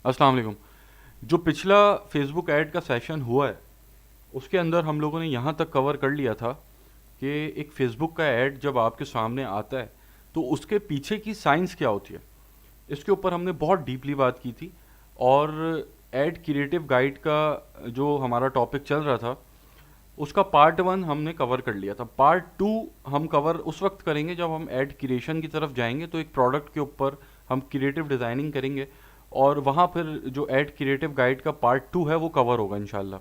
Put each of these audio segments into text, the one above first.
अस्सलाम वालेकुम। जो पिछला फेसबुक ऐड का सेशन हुआ है उसके अंदर हम लोगों ने यहाँ तक कवर कर लिया था कि एक फेसबुक का ऐड जब आपके सामने आता है तो उसके पीछे की साइंस क्या होती है, इसके ऊपर हमने बहुत डीपली बात की थी। और ऐड क्रिएटिव गाइड का जो हमारा टॉपिक चल रहा था उसका पार्ट वन हमने कवर कर लिया था। पार्ट टू हम कवर उस वक्त करेंगे जब हम एड क्रिएशन की तरफ जाएंगे, तो एक प्रोडक्ट के ऊपर हम क्रिएटिव डिज़ाइनिंग करेंगे और वहाँ फिर जो एड क्रिएटिव गाइड का पार्ट टू है वो कवर होगा इंशाल्लाह।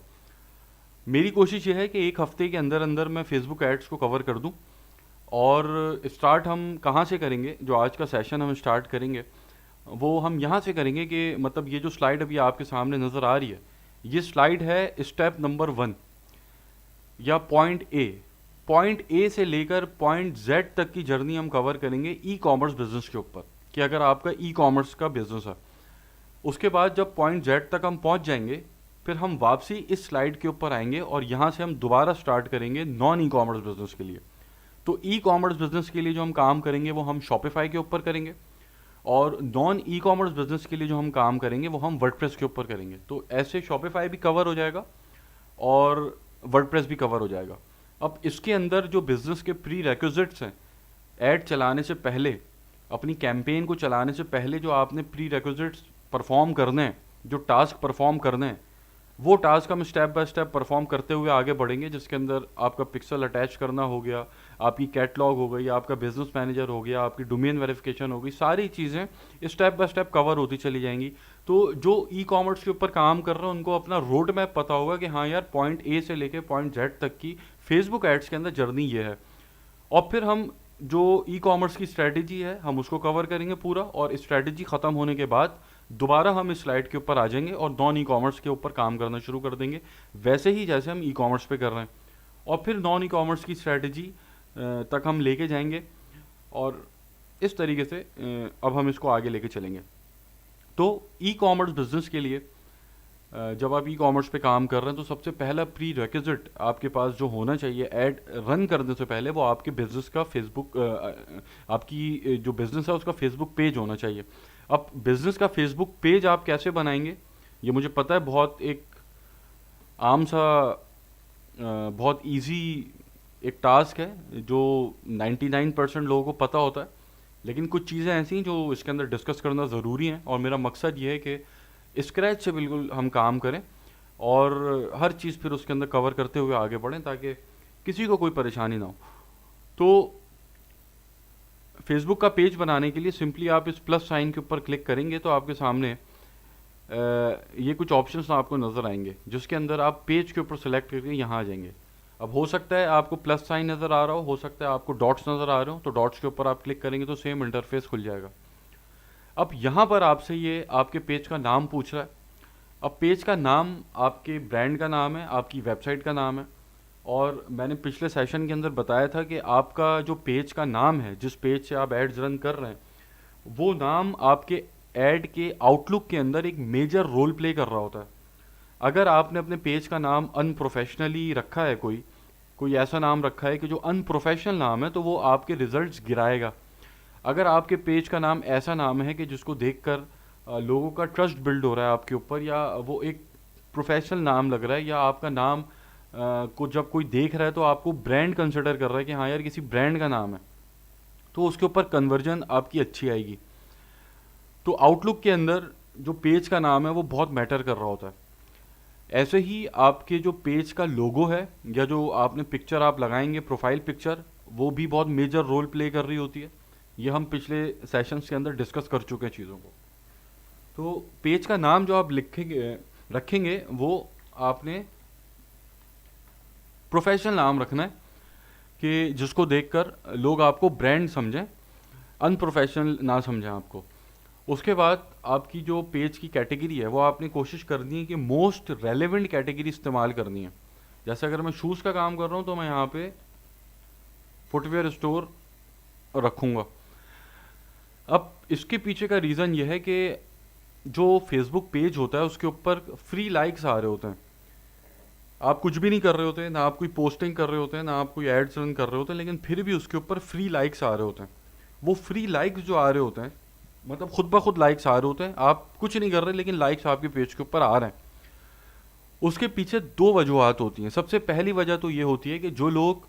मेरी कोशिश ये है कि एक हफ्ते के अंदर अंदर मैं फेसबुक एड्स को कवर कर दूं। और स्टार्ट हम कहाँ से करेंगे, जो आज का सेशन हम स्टार्ट करेंगे वो हम यहाँ से करेंगे कि मतलब ये जो स्लाइड अभी आपके सामने नज़र आ रही है, ये स्लाइड है स्टेप नंबर 1 या पॉइंट ए से लेकर पॉइंट जेड तक की जर्नी हम कवर करेंगे ई कॉमर्स बिजनेस के ऊपर, कि अगर आपका ई कॉमर्स का बिजनेस है। उसके बाद जब पॉइंट जेड तक हम पहुंच जाएंगे फिर हम वापसी इस स्लाइड के ऊपर आएंगे और यहाँ से हम दोबारा स्टार्ट करेंगे नॉन ई कॉमर्स बिजनेस के लिए। तो ई कॉमर्स बिजनेस के लिए जो हम काम करेंगे वो हम शॉपिफाई के ऊपर करेंगे, और नॉन ई कॉमर्स बिजनेस के लिए जो हम काम करेंगे वो हम वर्डप्रेस के ऊपर करेंगे। तो ऐसे शॉपिफाई भी कवर हो जाएगा और वर्डप्रेस भी कवर हो जाएगा। अब इसके अंदर जो बिजनेस के प्री रेक्विजिट्स हैं, ऐड चलाने से पहले, अपनी कैंपेन को चलाने से पहले जो आपने प्री रेक्विजिट्स परफॉर्म करने हैं, जो टास्क परफॉर्म करने हैं, वो टास्क हम स्टेप बाय स्टेप परफॉर्म करते हुए आगे बढ़ेंगे। जिसके अंदर आपका पिक्सल अटैच करना हो गया, आपकी कैटलॉग हो गई, आपका बिजनेस मैनेजर हो गया, आपकी डोमेन वेरिफिकेशन हो गई, सारी चीज़ें स्टेप बाय स्टेप कवर होती चली जाएंगी। तो जो ई कॉमर्स के ऊपर काम कर रहे हैं उनको अपना रोड मैप पता होगा कि हाँ यार, पॉइंट ए से लेके पॉइंट जेड तक की फेसबुक एड्स के अंदर जर्नी ये है। और फिर हम जो ई कॉमर्स की स्ट्रैटेजी है हम उसको कवर करेंगे पूरा, और स्ट्रैटेजी ख़त्म होने के बाद दोबारा हम इस स्लाइड के ऊपर आ जाएंगे और नॉन ई कॉमर्स के ऊपर काम करना शुरू कर देंगे, वैसे ही जैसे हम ई कॉमर्स पे कर रहे हैं। और फिर नॉन ई कॉमर्स की स्ट्रैटेजी तक हम लेके जाएंगे, और इस तरीके से अब हम इसको आगे लेके चलेंगे। तो ई कॉमर्स बिजनेस के लिए जब आप ई कॉमर्स पे काम कर रहे हैं तो सबसे पहला प्री रेक्विजिट आपके पास जो होना चाहिए ऐड रन करने से पहले, वो आपके बिजनेस का फेसबुक, आपकी जो बिजनेस है उसका फेसबुक पेज होना चाहिए। अब बिजनेस का फेसबुक पेज आप कैसे बनाएंगे, ये मुझे पता है बहुत एक आम सा बहुत इजी एक टास्क है जो 99% लोगों को पता होता है, लेकिन कुछ चीज़ें ऐसी हैं जो इसके अंदर डिस्कस करना ज़रूरी हैं। और मेरा मकसद ये है कि स्क्रैच से बिल्कुल हम काम करें और हर चीज़ फिर उसके अंदर कवर करते हुए आगे बढ़ें ताकि किसी को कोई परेशानी ना हो। तो फेसबुक का पेज बनाने के लिए सिंपली आप इस प्लस साइन के ऊपर क्लिक करेंगे तो आपके सामने ये कुछ ऑप्शंस आपको नज़र आएंगे, जिसके अंदर आप पेज के ऊपर सेलेक्ट करके यहाँ आ जाएंगे। अब हो सकता है आपको प्लस साइन नज़र आ रहा हो सकता है आपको डॉट्स नज़र आ रहे हो, तो डॉट्स के ऊपर आप क्लिक करेंगे तो सेम इंटरफेस खुल जाएगा। अब यहाँ पर आपसे ये आपके पेज का नाम पूछ रहा है। अब पेज का नाम आपके ब्रांड का नाम है, आपकी वेबसाइट का नाम है। और मैंने पिछले सेशन के अंदर बताया था कि आपका जो पेज का नाम है, जिस पेज से आप एड्स रन कर रहे हैं, वो नाम आपके ऐड के आउटलुक के अंदर एक मेजर रोल प्ले कर रहा होता है। अगर आपने अपने पेज का नाम अनप्रोफेशनली रखा है, कोई कोई ऐसा नाम रखा है कि जो अनप्रोफेशनल नाम है, तो वो आपके रिजल्ट्स गिराएगा। अगर आपके पेज का नाम ऐसा नाम है कि जिसको देखकर लोगों का ट्रस्ट बिल्ड हो रहा है आपके ऊपर, या वो एक प्रोफेशनल नाम लग रहा है, या आपका नाम को जब कोई देख रहा है तो आपको ब्रांड कंसिडर कर रहा है कि हाँ यार किसी ब्रांड का नाम है, तो उसके ऊपर कन्वर्जन आपकी अच्छी आएगी। तो आउटलुक के अंदर जो पेज का नाम है वो बहुत मैटर कर रहा होता है। ऐसे ही आपके जो पेज का लोगो है या जो आपने पिक्चर आप लगाएंगे, प्रोफाइल पिक्चर, वो भी बहुत मेजर रोल प्ले कर रही होती है। ये हम पिछले सेशंस के अंदर डिस्कस कर चुके हैं चीज़ों को। तो पेज का नाम जो आप लिखेंगे रखेंगे वो आपने प्रोफेशनल नाम रखना है कि जिसको देखकर लोग आपको ब्रांड समझें, अनप्रोफेशनल ना समझें आपको। उसके बाद आपकी जो पेज की कैटेगरी है वो आपने कोशिश करनी है कि मोस्ट रेलेवेंट कैटेगरी इस्तेमाल करनी है। जैसे अगर मैं शूज़ का काम कर रहा हूँ तो मैं यहाँ पे फुटवेयर स्टोर रखूँगा। अब इसके पीछे का रीज़न ये है कि जो फेसबुक पेज होता है उसके ऊपर फ्री लाइक्स आ रहे होते हैं। आप कुछ भी नहीं कर रहे होते, ना आप कोई पोस्टिंग कर रहे होते हैं, ना आप कोई एड्स रन कर रहे होते हैं, लेकिन फिर भी उसके ऊपर फ्री लाइक्स आ रहे होते हैं। वो फ्री लाइक्स जो आ रहे होते हैं मतलब खुद ब खुद लाइक्स आ रहे होते हैं, आप कुछ नहीं कर रहे लेकिन लाइक्स आपके पेज के ऊपर आ रहे हैं। उसके पीछे दो वजूहत होती हैं। सबसे पहली वजह तो ये होती है कि जो लोग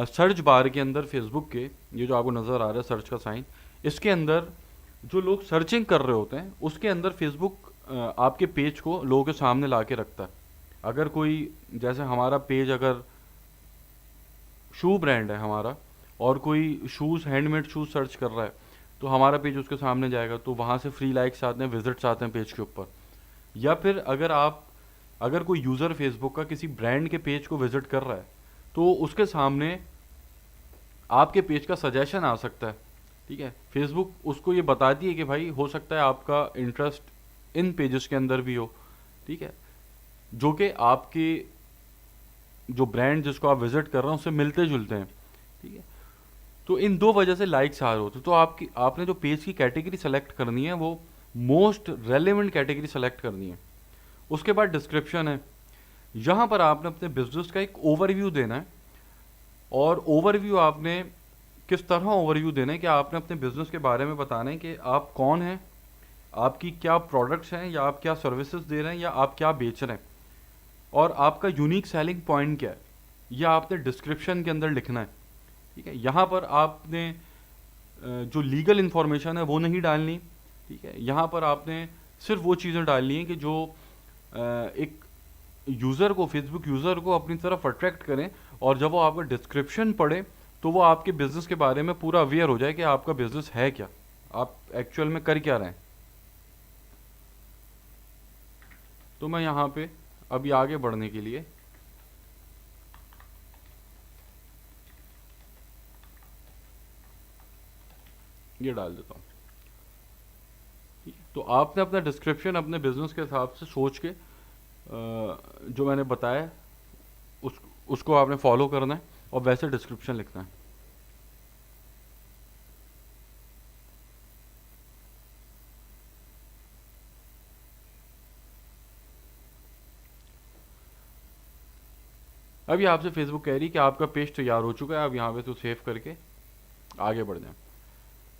सर्च बार के अंदर फेसबुक के, ये जो आपको नज़र आ रहा है सर्च का साइन, इसके अंदर जो लोग सर्चिंग कर रहे होते हैं उसके अंदर फेसबुक आपके पेज को लोगों के सामने ला के रखता है। अगर कोई, जैसे हमारा पेज अगर शू ब्रांड है हमारा, और कोई शूज़, हैंडमेड शूज़ सर्च कर रहा है, तो हमारा पेज उसके सामने जाएगा, तो वहाँ से फ्री लाइक्स आते हैं, विजिट्स आते हैं पेज के ऊपर। या फिर अगर कोई यूज़र फेसबुक का किसी ब्रांड के पेज को विजिट कर रहा है, तो उसके सामने आपके पेज का सजेशन आ सकता है। ठीक है, फेसबुक उसको ये बताती है कि भाई हो सकता है आपका इंटरेस्ट इन पेजेस के अंदर भी हो। ठीक है, जो कि आपके जो ब्रांड जिसको आप विजिट कर रहे हैं उससे मिलते जुलते हैं। ठीक है, तो इन दो वजह से लाइक्स आ रहे होते हैं। तो आपने जो पेज की कैटेगरी सेलेक्ट करनी है वो मोस्ट रेलेवेंट कैटेगरी सेलेक्ट करनी है। उसके बाद डिस्क्रिप्शन है, यहाँ पर आपने अपने बिजनेस का एक ओवरव्यू देना है। और ओवरव्यू आपने किस तरह ओवरव्यू देना है कि आपने अपने बिजनेस के बारे में बताना है कि आप कौन हैं, आपकी क्या प्रोडक्ट्स हैं, या आप क्या सर्विसेज दे रहे हैं, या आप क्या बेच रहे हैं, और आपका यूनिक सेलिंग पॉइंट क्या है, यह आपने डिस्क्रिप्शन के अंदर लिखना है। ठीक है, यहाँ पर आपने जो लीगल इन्फॉर्मेशन है वो नहीं डालनी। ठीक है, यहाँ पर आपने सिर्फ वो चीज़ें डालनी है कि जो एक यूज़र को, फेसबुक यूज़र को अपनी तरफ अट्रैक्ट करें, और जब वो आपका डिस्क्रिप्शन पढ़े तो वो आपके बिज़नेस के बारे में पूरा अवेयर हो जाए कि आपका बिज़नेस है क्या, आप एक्चुअल में कर क्या रहे हैं। तो मैं यहाँ पे अभी आगे बढ़ने के लिए ये डाल देता हूँ। ठीक है, तो आपने अपना डिस्क्रिप्शन अपने बिजनेस के हिसाब से सोच के जो मैंने बताया उसको आपने फॉलो करना है और वैसे डिस्क्रिप्शन लिखना है। अभी आपसे फेसबुक कह रही कि आपका पेज तैयार हो चुका है, आप यहाँ पे तो सेव करके आगे बढ़ जाएं।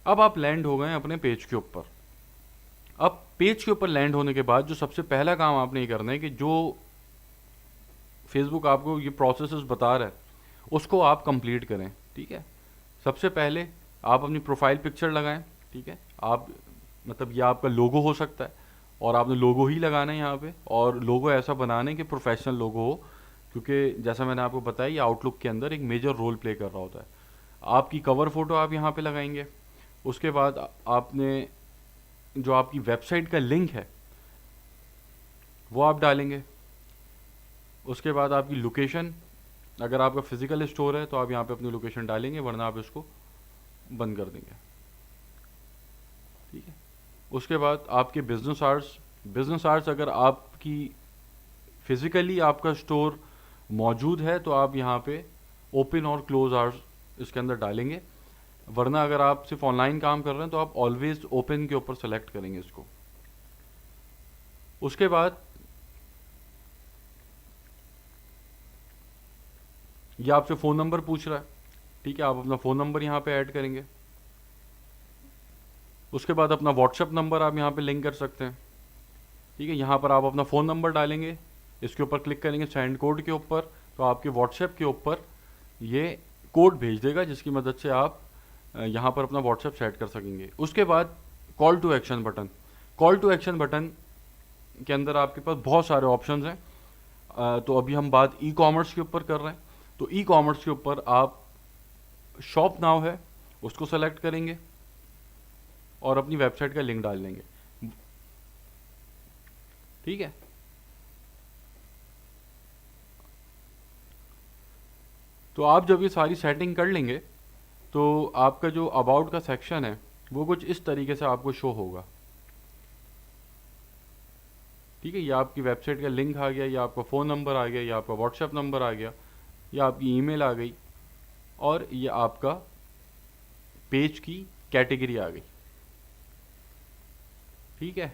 अब आप लैंड हो गए अपने पेज के ऊपर। अब पेज के ऊपर लैंड होने के बाद जो सबसे पहला काम आपने ये करना है कि जो फेसबुक आपको ये प्रोसेसेस बता रहा है उसको आप कंप्लीट करें। ठीक है, सबसे पहले आप अपनी प्रोफाइल पिक्चर लगाएं। ठीक है, आप मतलब ये आपका लोगो हो सकता है, और आपने लोगो ही लगाना है यहाँ पे, और लोगो ऐसा बनाना है कि प्रोफेशनल लोगो हो, क्योंकि जैसा मैंने आपको बताया ये आउटलुक के अंदर एक मेजर रोल प्ले कर रहा होता है। आपकी कवर फोटो आप यहाँ पे लगाएंगे। उसके बाद आपने जो आपकी वेबसाइट का लिंक है वो आप डालेंगे। उसके बाद आपकी लोकेशन, अगर आपका फिजिकल स्टोर है तो आप यहाँ पे अपनी लोकेशन डालेंगे, वरना आप इसको बंद कर देंगे। ठीक है, उसके बाद आपके बिजनेस आवर्स अगर आपकी फिजिकली आपका स्टोर मौजूद है तो आप यहाँ पे ओपन और क्लोज आवर्स इसके अंदर डालेंगे, वरना अगर आप सिर्फ ऑनलाइन काम कर रहे हैं तो आप ऑलवेज ओपन के ऊपर सेलेक्ट करेंगे इसको। उसके बाद ये आपसे फ़ोन नंबर पूछ रहा है। ठीक है, आप अपना फ़ोन नंबर यहाँ पे ऐड करेंगे। उसके बाद अपना व्हाट्सएप नंबर आप यहाँ पे लिंक कर सकते हैं। ठीक है, यहाँ पर आप अपना फ़ोन नंबर डालेंगे, इसके ऊपर क्लिक करेंगे सेंड कोड के ऊपर, तो आपके व्हाट्सएप के ऊपर ये कोड भेज देगा, जिसकी मदद से आप यहाँ पर अपना व्हाट्सएप सेट कर सकेंगे। उसके बाद कॉल टू एक्शन बटन के अंदर आपके पास बहुत सारे ऑप्शंस हैं। तो अभी हम बात ई कॉमर्स के ऊपर कर रहे हैं, तो ई कॉमर्स के ऊपर आप शॉप नाउ है उसको सेलेक्ट करेंगे और अपनी वेबसाइट का लिंक डाल देंगे। ठीक है, तो आप जब ये सारी सेटिंग कर लेंगे तो आपका जो अबाउट का सेक्शन है वो कुछ इस तरीके से आपको शो होगा। ठीक है, ये आपकी वेबसाइट का लिंक आ गया, या आपका फ़ोन नंबर आ गया, या आपका व्हाट्सएप नंबर आ गया, या आपकी ईमेल आ गई, और ये आपका पेज की कैटेगरी आ गई। ठीक है,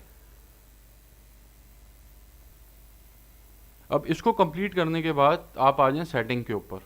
अब इसको कंप्लीट करने के बाद आप आ जाएं सेटिंग के ऊपर।